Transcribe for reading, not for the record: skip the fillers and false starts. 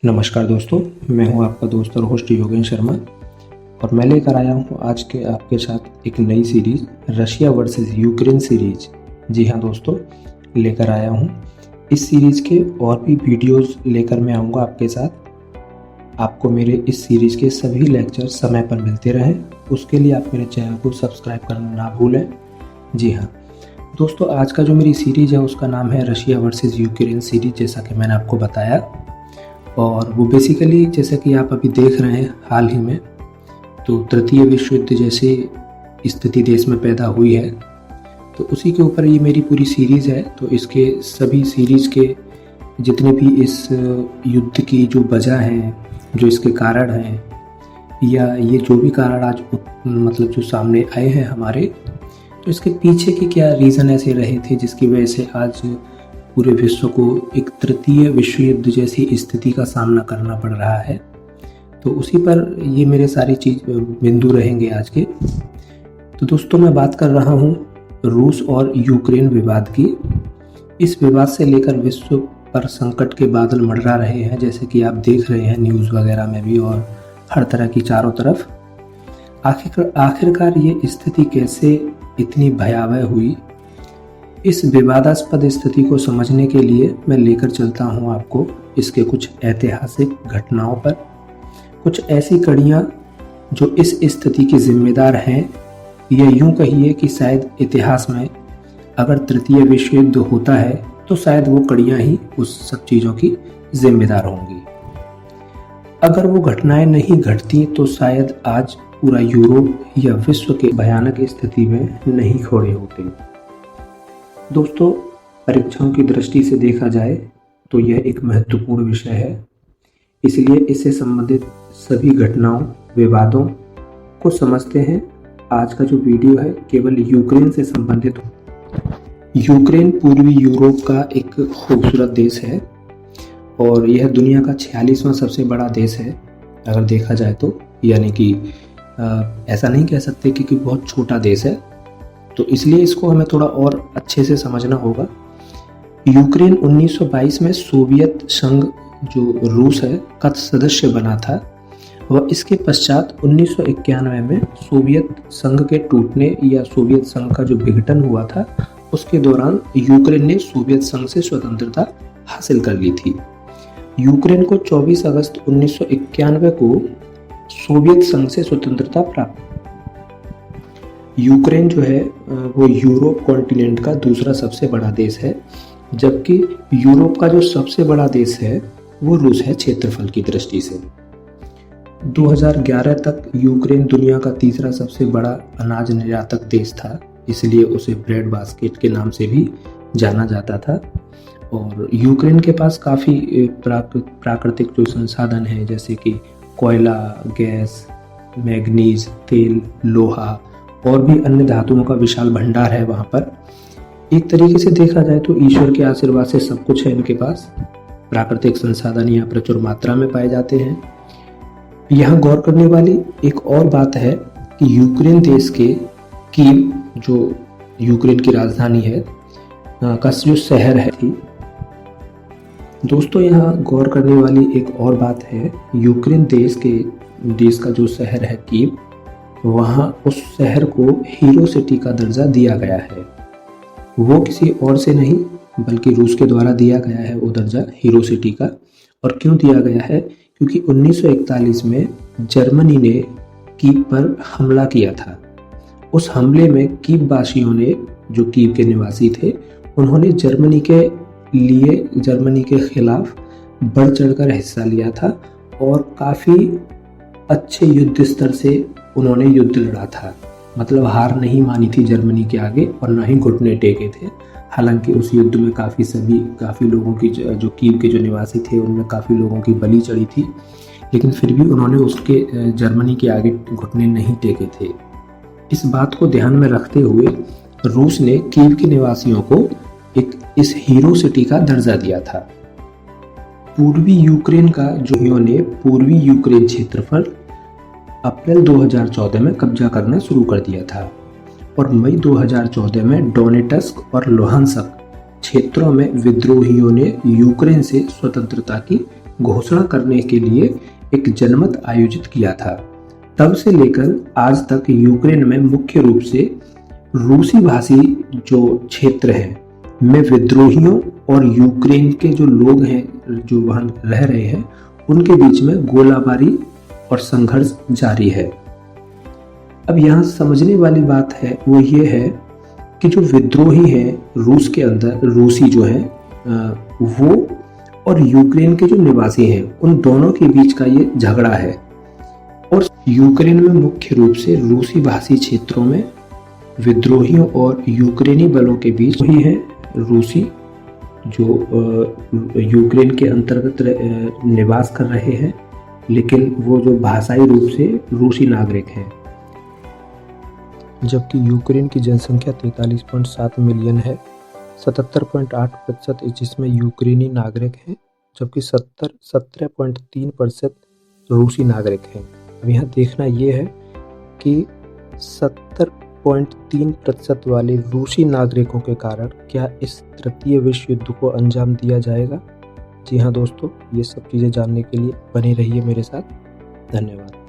नमस्कार दोस्तों, मैं हूं आपका दोस्त और होस्ट योगेश शर्मा और मैं लेकर आया हूं आज के आपके साथ एक नई series Russia versus Ukraine series. जी हां दोस्तों, लेकर आया हूं। इस सीरीज के और भी वीडियोस लेकर मैं आऊंगा आपके साथ। आपको मेरे इस सीरीज के सभी लेक्चर समय पर मिलते रहें, उसके लिए आप मेरे चैनल को सब्सक्राइब करना ना भूलें। जी हाँ दोस्तों, आज का जो मेरी सीरीज है उसका नाम है रशिया वर्सेस यूक्रेन सीरीज, जैसा कि मैंने आपको बताया। और वो बेसिकली जैसा कि आप अभी देख रहे हैं हाल ही में, तो तृतीय विश्व युद्ध जैसी स्थिति देश में पैदा हुई है, तो उसी के ऊपर ये मेरी पूरी सीरीज़ है। तो इसके सभी सीरीज़ के जितने भी इस युद्ध की जो वजह है, जो इसके कारण हैं, या ये जो भी कारण आज मतलब जो सामने आए हैं हमारे, तो इसके पीछे के क्या रीज़न ऐसे रहे थे जिसकी वजह से आज पूरे विश्व को एक तृतीय विश्व युद्ध जैसी स्थिति का सामना करना पड़ रहा है। तो उसी पर ये मेरे सारी बिंदु रहेंगे आज के। तो दोस्तों, मैं बात कर रहा हूँ रूस और यूक्रेन विवाद की। इस विवाद से लेकर विश्व पर संकट के बादल मंडरा रहे हैं, जैसे कि आप देख रहे हैं न्यूज़ वगैरह में भी और हर तरह की चारों तरफ। आखिरकार ये स्थिति कैसे इतनी भयावह हुई, इस विवादास्पद स्थिति को समझने के लिए मैं लेकर चलता हूं आपको इसके कुछ ऐतिहासिक घटनाओं पर, कुछ ऐसी कड़ियां जो इस स्थिति की जिम्मेदार हैं, या यूं कहिए कि शायद इतिहास में अगर तृतीय विश्व युद्ध होता है तो शायद वो कड़ियां ही उस सब चीज़ों की जिम्मेदार होंगी। अगर वो घटनाएं नहीं घटती तो शायद आज पूरा यूरोप या विश्व के भयानक स्थिति में नहीं खड़े होते। दोस्तों, परीक्षाओं की दृष्टि से देखा जाए तो यह एक महत्वपूर्ण विषय है, इसलिए इससे संबंधित सभी घटनाओं, विवादों को समझते हैं। आज का जो वीडियो है केवल यूक्रेन से संबंधित। यूक्रेन पूर्वी यूरोप का एक खूबसूरत देश है और यह दुनिया का 46वां सबसे बड़ा देश है अगर देखा जाए तो, यानी कि ऐसा नहीं कह सकते कि बहुत छोटा देश है, तो इसलिए इसको हमें थोड़ा और अच्छे से समझना होगा। यूक्रेन 1922 में सोवियत संघ जो रूस है का सदस्य बना था, वह इसके पश्चात 1991 में सोवियत संघ के टूटने या सोवियत संघ का जो विघटन हुआ था उसके दौरान यूक्रेन ने सोवियत संघ से स्वतंत्रता हासिल कर ली थी। यूक्रेन को 24 अगस्त 1991 को सोवियत संघ से स्वतंत्रता प्राप्त। यूक्रेन जो है वो यूरोप कॉन्टिनेंट का दूसरा सबसे बड़ा देश है, जबकि यूरोप का जो सबसे बड़ा देश है वो रूस है क्षेत्रफल की दृष्टि से। 2011 तक यूक्रेन दुनिया का तीसरा सबसे बड़ा अनाज निर्यातक देश था, इसलिए उसे ब्रेड बास्केट के नाम से भी जाना जाता था। और यूक्रेन के पास काफ़ी प्राकृतिक जो संसाधन हैं, जैसे कि कोयला, गैस, मैग्नीज, तेल, लोहा और भी अन्य धातुओं का विशाल भंडार है वहाँ पर। एक तरीके से देखा जाए तो ईश्वर के आशीर्वाद से सब कुछ है इनके पास। प्राकृतिक संसाधन यहाँ प्रचुर मात्रा में पाए जाते हैं। यहाँ गौर करने वाली एक और बात है कि यूक्रेन देश के कीव, जो यूक्रेन की राजधानी है, का जो शहर है थी। दोस्तों, यहाँ गौर करने वाली एक और बात है, यूक्रेन देश का जो शहर है कीव, वहाँ उस शहर को हीरो सिटी का दर्जा दिया गया है। वो किसी और से नहीं बल्कि रूस के द्वारा दिया गया है वो दर्जा हीरो सिटी का। और क्यों दिया गया है? क्योंकि 1941 में जर्मनी ने कीव पर हमला किया था। उस हमले में कीव वासियों ने, जो कीव के निवासी थे, उन्होंने जर्मनी के खिलाफ बढ़ चढ़कर हिस्सा लिया था और काफ़ी अच्छे युद्ध स्तर से उन्होंने युद्ध लड़ा था। मतलब हार नहीं मानी थी जर्मनी के आगे और ना ही घुटने टेके थे। हालांकि उस युद्ध में काफ़ी लोगों की, जो कीव के जो निवासी थे उनमें काफ़ी लोगों की बलि चढ़ी थी, लेकिन फिर भी उन्होंने उसके जर्मनी के आगे घुटने नहीं टेके थे। इस बात को ध्यान में रखते हुए रूस ने कीव के निवासियों को इस हीरो सिटी का दर्जा दिया था। पूर्वी यूक्रेन का पूर्वी यूक्रेन क्षेत्रफल अप्रैल 2014 में कब्जा करना शुरू कर दिया था और मई 2014 में डोनेट्स्क और लुहांस्क क्षेत्रों में विद्रोहियों ने यूक्रेन से स्वतंत्रता की घोषणा करने के लिए एक जनमत आयोजित किया था। तब से लेकर आज तक यूक्रेन में मुख्य रूप से रूसी भाषी जो क्षेत्र है में विद्रोहियों और यूक्रेन के जो लोग हैं जो वहां रह रहे हैं उनके बीच में गोलाबारी और संघर्ष जारी है। अब यहाँ समझने वाली बात है वो ये है कि जो विद्रोही हैं रूस के अंदर, रूसी जो है वो और यूक्रेन के जो निवासी हैं उन दोनों के बीच का ये झगड़ा है। और यूक्रेन में मुख्य रूप से रूसी भाषी क्षेत्रों में विद्रोहियों और यूक्रेनी बलों के बीच ही है रूसी जो यूक्रेन के अंतर्गत निवास कर रहे हैं, लेकिन वो जो भाषाई रूप से रूसी नागरिक हैं। जबकि यूक्रेन की जनसंख्या 43.7 मिलियन है, 77.8% जिसमें यूक्रेनी नागरिक हैं, जबकि 17.3% रूसी नागरिक हैं। अब यहाँ देखना ये है कि 70.3% वाले रूसी नागरिकों के कारण क्या इस तृतीय विश्व युद्ध को अंजाम दिया जाएगा? जी हाँ दोस्तों, ये सब चीज़ें जानने के लिए बने रहिए मेरे साथ। धन्यवाद।